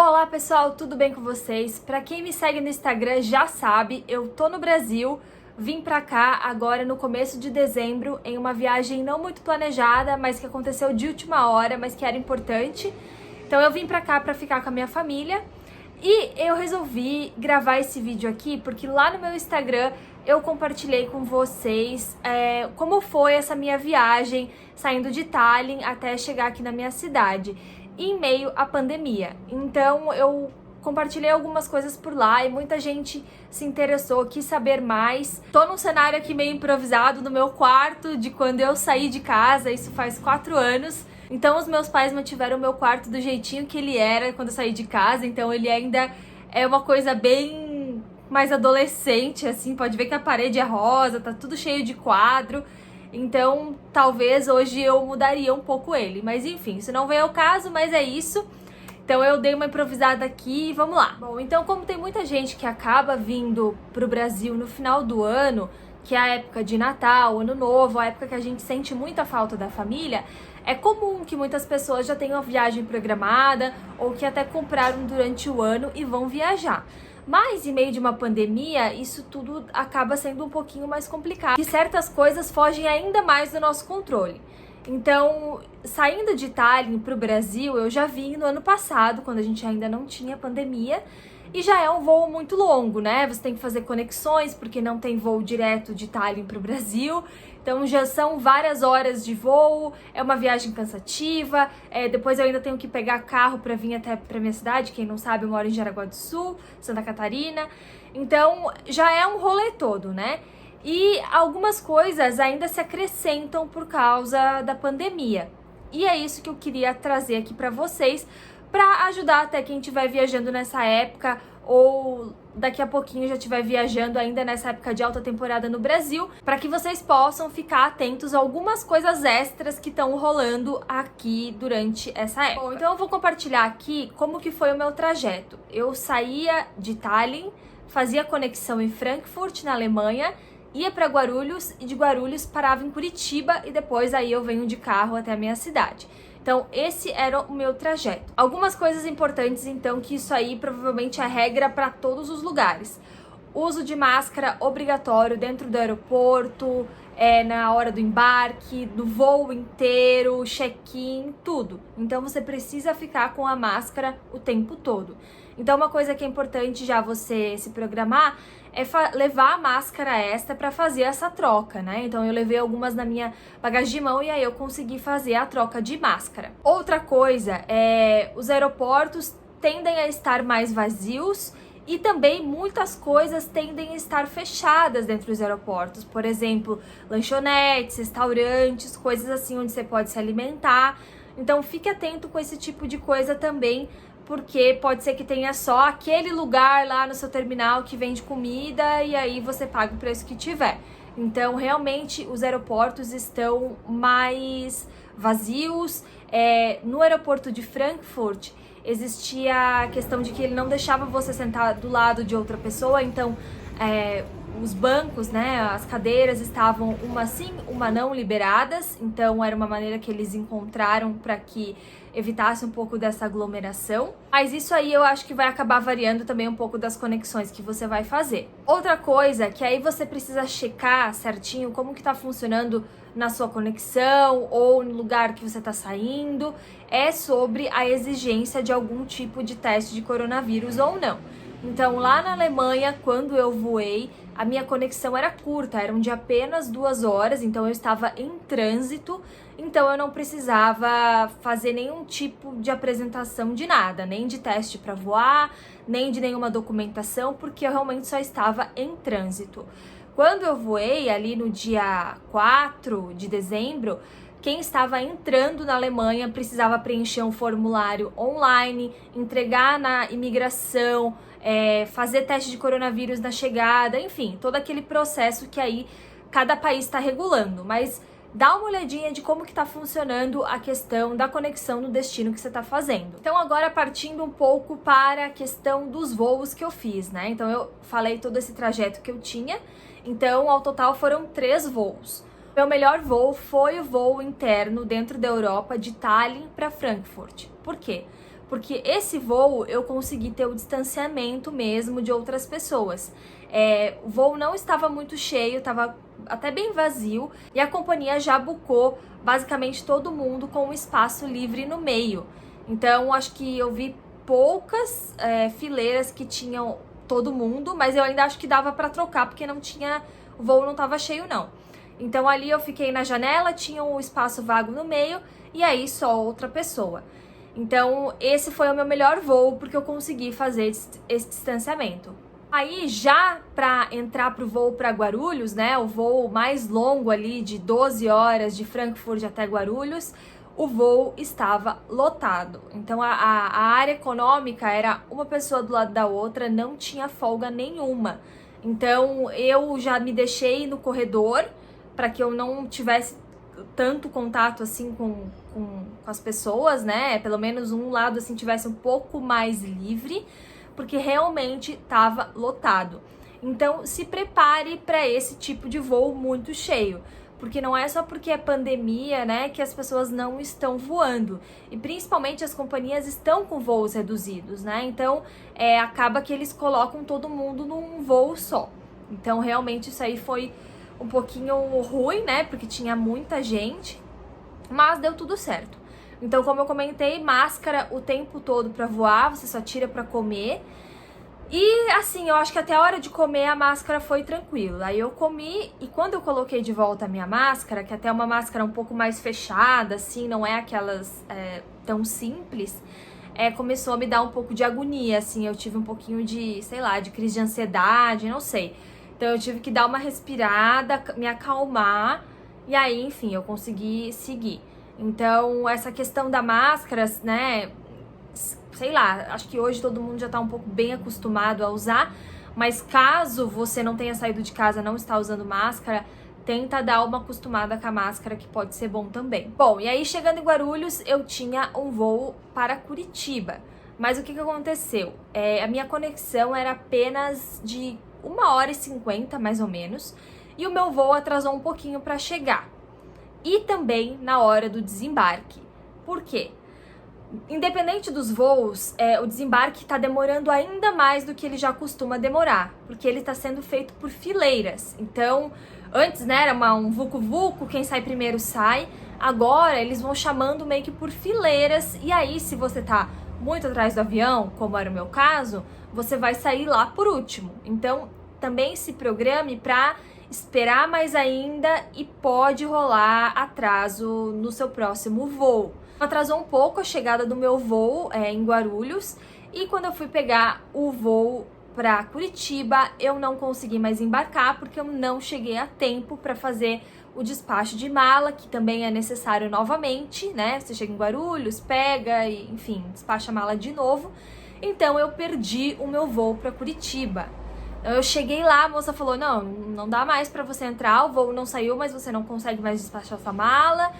Olá pessoal, tudo bem com vocês? Pra quem me segue no Instagram já sabe, eu tô no Brasil, vim pra cá agora no começo de dezembro em uma viagem não muito planejada, mas que aconteceu de última hora, mas que era importante. Então eu vim pra cá pra ficar com a minha família e eu resolvi gravar esse vídeo aqui porque lá no meu Instagram eu compartilhei com vocês como foi essa minha viagem saindo de Tallinn até chegar aqui na minha cidade, em meio à pandemia. Então eu compartilhei algumas coisas por lá e muita gente se interessou, quis saber mais. Tô num cenário aqui meio improvisado no meu quarto de quando eu saí de casa, isso faz 4 anos. Então os meus pais mantiveram o meu quarto do jeitinho que ele era quando eu saí de casa, então ele ainda é uma coisa bem mais adolescente, assim, pode ver que a parede é rosa, tá tudo cheio de quadro. Então, talvez hoje eu mudaria um pouco ele. Mas enfim, isso não veio ao caso, mas é isso. Então eu dei uma improvisada aqui e vamos lá. Bom, então como tem muita gente que acaba vindo pro Brasil no final do ano, que é a época de Natal, Ano Novo, a época que a gente sente muita falta da família, é comum que muitas pessoas já tenham a viagem programada ou que até compraram durante o ano e vão viajar. Mas, em meio de uma pandemia, isso tudo acaba sendo um pouquinho mais complicado. E certas coisas fogem ainda mais do nosso controle. Então, saindo de Tallinn para o Brasil, eu já vim no ano passado, quando a gente ainda não tinha pandemia. E já é um voo muito longo, né? Você tem que fazer conexões, porque não tem voo direto de Tallinn para o Brasil. Então já são várias horas de voo, é uma viagem cansativa. Depois eu ainda tenho que pegar carro para vir até para minha cidade. Quem não sabe, eu moro em Jaraguá do Sul, Santa Catarina. Então já é um rolê todo, né? E algumas coisas ainda se acrescentam por causa da pandemia. E é isso que eu queria trazer aqui para vocês, para ajudar até quem estiver viajando nessa época ou daqui a pouquinho já estiver viajando ainda nessa época de alta temporada no Brasil, para que vocês possam ficar atentos a algumas coisas extras que estão rolando aqui durante essa época. Bom, então eu vou compartilhar aqui como que foi o meu trajeto. Eu saía de Tallinn, fazia conexão em Frankfurt, na Alemanha, ia para Guarulhos e de Guarulhos parava em Curitiba e depois aí eu venho de carro até a minha cidade. Então, esse era o meu trajeto. Algumas coisas importantes, então, que isso aí provavelmente é regra para todos os lugares. Uso de máscara obrigatório dentro do aeroporto, na hora do embarque, do voo inteiro, check-in, tudo. Então, você precisa ficar com a máscara o tempo todo. Então, uma coisa que é importante já você se programar é levar a máscara extra para fazer essa troca, né? Então eu levei algumas na minha bagagem de mão e aí eu consegui fazer a troca de máscara. Outra coisa os aeroportos tendem a estar mais vazios e também muitas coisas tendem a estar fechadas dentro dos aeroportos. Por exemplo, lanchonetes, restaurantes, coisas assim onde você pode se alimentar. Então fique atento com esse tipo de coisa também, porque pode ser que tenha só aquele lugar lá no seu terminal que vende comida e aí você paga o preço que tiver. Então, realmente, os aeroportos estão mais vazios. No aeroporto de Frankfurt, existia a questão de que ele não deixava você sentar do lado de outra pessoa, então os bancos, né, as cadeiras estavam uma sim, uma não liberadas, então era uma maneira que eles encontraram para que evitasse um pouco dessa aglomeração. Mas isso aí eu acho que vai acabar variando também um pouco das conexões que você vai fazer. Outra coisa que aí você precisa checar certinho como que tá funcionando na sua conexão ou no lugar que você tá saindo, é sobre a exigência de algum tipo de teste de coronavírus ou não. Então, lá na Alemanha, quando eu voei, a minha conexão era curta, eram de apenas 2 horas, então eu estava em trânsito, então eu não precisava fazer nenhum tipo de apresentação de nada, nem de teste para voar, nem de nenhuma documentação, porque eu realmente só estava em trânsito. Quando eu voei, ali no dia 4 de dezembro, quem estava entrando na Alemanha precisava preencher um formulário online, entregar na imigração, fazer teste de coronavírus na chegada, enfim, todo aquele processo que aí cada país está regulando. Mas dá uma olhadinha de como que está funcionando a questão da conexão no destino que você está fazendo. Então agora partindo um pouco para a questão dos voos que eu fiz, né? Então eu falei todo esse trajeto que eu tinha, então ao total foram 3 voos. Meu melhor voo foi o voo interno dentro da Europa de Tallinn para Frankfurt. Por quê? porque esse voo eu consegui ter o distanciamento mesmo de outras pessoas. O voo não estava muito cheio, estava até bem vazio, e a companhia já bucou basicamente todo mundo com um espaço livre no meio. Então, acho que eu vi poucas fileiras que tinham todo mundo, mas eu ainda acho que dava para trocar, porque o voo não estava cheio, não. Então, ali eu fiquei na janela, tinha um espaço vago no meio, e aí só outra pessoa. Então, esse foi o meu melhor voo, porque eu consegui fazer esse distanciamento. Aí, já para entrar pro voo para Guarulhos, né, o voo mais longo ali de 12 horas de Frankfurt até Guarulhos, o voo estava lotado. Então, a área econômica era uma pessoa do lado da outra, não tinha folga nenhuma. Então, eu já me deixei no corredor para que eu não tivesse tanto contato assim com as pessoas, né? Pelo menos um lado assim tivesse um pouco mais livre, porque realmente estava lotado. Então, se prepare para esse tipo de voo muito cheio, porque não é só porque é pandemia, né, que as pessoas não estão voando, e principalmente as companhias estão com voos reduzidos, né? Então, acaba que eles colocam todo mundo num voo só. Então, realmente isso aí foi um pouquinho ruim, né, porque tinha muita gente, mas deu tudo certo. Então, como eu comentei, máscara o tempo todo pra voar, você só tira pra comer. E assim, eu acho que até a hora de comer a máscara foi tranquilo. Aí eu comi, e quando eu coloquei de volta a minha máscara, que até é uma máscara um pouco mais fechada, assim, não é aquelas tão simples, começou a me dar um pouco de agonia, assim, eu tive um pouquinho de, sei lá, de crise de ansiedade, não sei. Então eu tive que dar uma respirada, me acalmar, e aí, enfim, eu consegui seguir. Então, essa questão da máscara, né, sei lá, acho que hoje todo mundo já tá um pouco bem acostumado a usar, mas caso você não tenha saído de casa, não está usando máscara, tenta dar uma acostumada com a máscara, que pode ser bom também. Bom, e aí chegando em Guarulhos, eu tinha um voo para Curitiba, mas o que aconteceu? A minha conexão era apenas de 1h50, mais ou menos, e o meu voo atrasou um pouquinho para chegar. E também na hora do desembarque. Por quê? Independente dos voos, o desembarque está demorando ainda mais do que ele já costuma demorar, porque ele está sendo feito por fileiras. Então, antes, né, era um vucu-vucu, quem sai primeiro sai. Agora, eles vão chamando meio que por fileiras, e aí, se você tá muito atrás do avião, como era o meu caso, você vai sair lá por último. Então, também se programe para esperar mais ainda, e pode rolar atraso no seu próximo voo. Atrasou um pouco a chegada do meu voo em Guarulhos, e quando eu fui pegar o voo para Curitiba, eu não consegui mais embarcar porque eu não cheguei a tempo para fazer o despacho de mala, que também é necessário novamente, né? Você chega em Guarulhos, pega e, enfim, despacha a mala de novo. Então eu perdi o meu voo para Curitiba. Eu cheguei lá, a moça falou: não dá mais para você entrar, o voo não saiu, mas você não consegue mais despachar sua mala,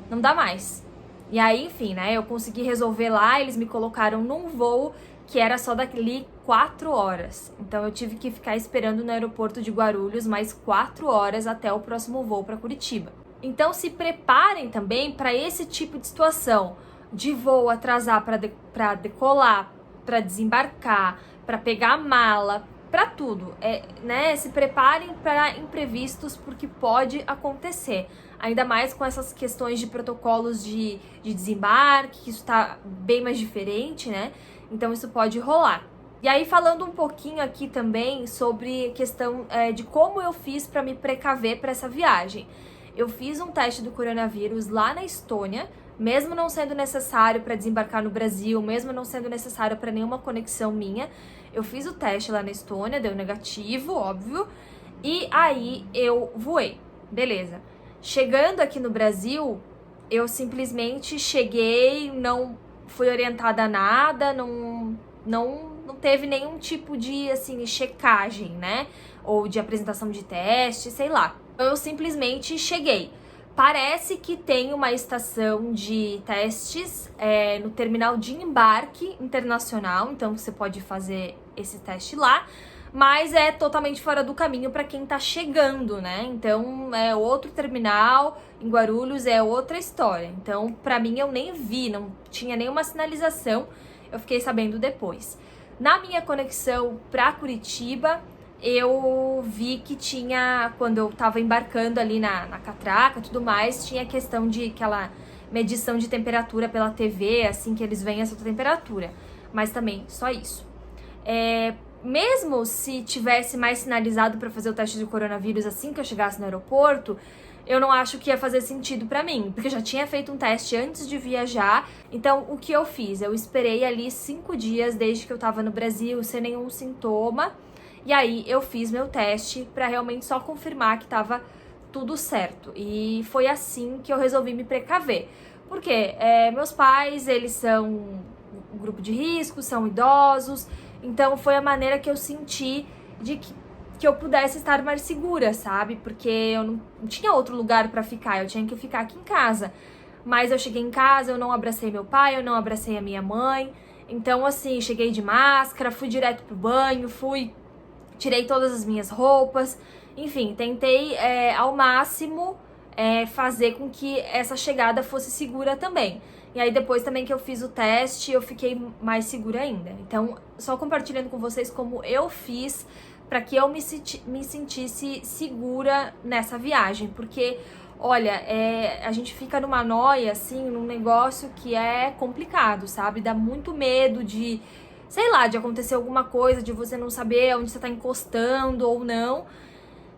não dá mais. E aí, enfim, né, eu consegui resolver lá, eles me colocaram num voo que era só dali 4 horas. Então eu tive que ficar esperando no aeroporto de Guarulhos mais 4 horas até o próximo voo para Curitiba. Então se preparem também para esse tipo de situação, de voo atrasar para decolar, para desembarcar, para pegar a mala, para tudo, né? Se preparem para imprevistos, porque pode acontecer. Ainda mais com essas questões de protocolos de desembarque, que isso tá bem mais diferente, né? Então isso pode rolar. E aí, falando um pouquinho aqui também sobre questão de como eu fiz para me precaver para essa viagem. Eu fiz um teste do coronavírus lá na Estônia, mesmo não sendo necessário para desembarcar no Brasil, mesmo não sendo necessário para nenhuma conexão minha. Eu fiz o teste lá na Estônia, deu negativo, óbvio, e aí eu voei. Beleza. Chegando aqui no Brasil, eu simplesmente cheguei, não fui orientada a nada, não teve nenhum tipo de, assim, checagem, né? Ou de apresentação de teste, sei lá. Eu simplesmente cheguei. Parece que tem uma estação de testes no terminal de embarque internacional, então você pode fazer esse teste lá, mas é totalmente fora do caminho para quem tá chegando, né? Então é outro terminal, em Guarulhos é outra história. Então, para mim, eu nem vi, não tinha nenhuma sinalização. eu fiquei sabendo depois. Na minha conexão para Curitiba, eu vi que tinha, quando eu tava embarcando ali na catraca e tudo mais, tinha a questão de aquela medição de temperatura pela TV, assim que eles veem essa temperatura. Mas também, só isso. Mesmo se tivesse mais sinalizado para fazer o teste de coronavírus assim que eu chegasse no aeroporto, eu não acho que ia fazer sentido pra mim, porque eu já tinha feito um teste antes de viajar. Então, o que eu fiz? Eu esperei ali 5 dias desde que eu tava no Brasil, sem nenhum sintoma. E aí, eu fiz meu teste pra realmente só confirmar que tava tudo certo. E foi assim que eu resolvi me precaver. Porque meus pais, eles são um grupo de risco, são idosos. Então, foi a maneira que eu senti de que eu pudesse estar mais segura, sabe? Porque eu não tinha outro lugar pra ficar, eu tinha que ficar aqui em casa. Mas eu cheguei em casa, eu não abracei meu pai, eu não abracei a minha mãe. Então, assim, cheguei de máscara, fui direto pro banho, tirei todas as minhas roupas. Enfim, tentei ao máximo fazer com que essa chegada fosse segura também. E aí depois também que eu fiz o teste, eu fiquei mais segura ainda. Então, só compartilhando com vocês como eu fiz para que eu me sentisse segura nessa viagem, porque, olha, a gente fica numa noia, assim, num negócio que é complicado, sabe? Dá muito medo de, sei lá, de acontecer alguma coisa, de você não saber onde você tá encostando ou não.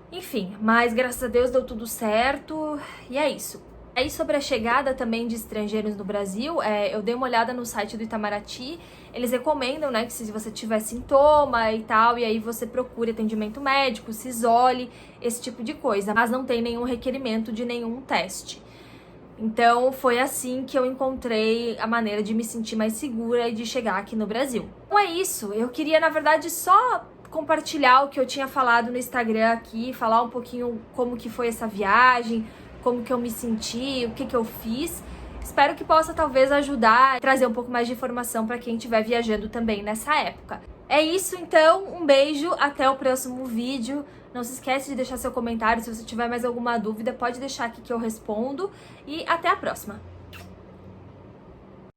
Enfim, mas graças a Deus deu tudo certo e é isso. Aí sobre a chegada também de estrangeiros no Brasil, eu dei uma olhada no site do Itamaraty, eles recomendam, né, que se você tiver sintoma e tal, e aí você procure atendimento médico, se isole, esse tipo de coisa, mas não tem nenhum requerimento de nenhum teste. Então foi assim que eu encontrei a maneira de me sentir mais segura e de chegar aqui no Brasil. Então é isso, eu queria na verdade só compartilhar o que eu tinha falado no Instagram aqui, falar um pouquinho como que foi essa viagem, como que eu me senti, o que que eu fiz. Espero que possa talvez ajudar a trazer um pouco mais de informação para quem estiver viajando também nessa época. É isso então, um beijo, até o próximo vídeo. Não se esquece de deixar seu comentário, se você tiver mais alguma dúvida pode deixar aqui que eu respondo e até a próxima.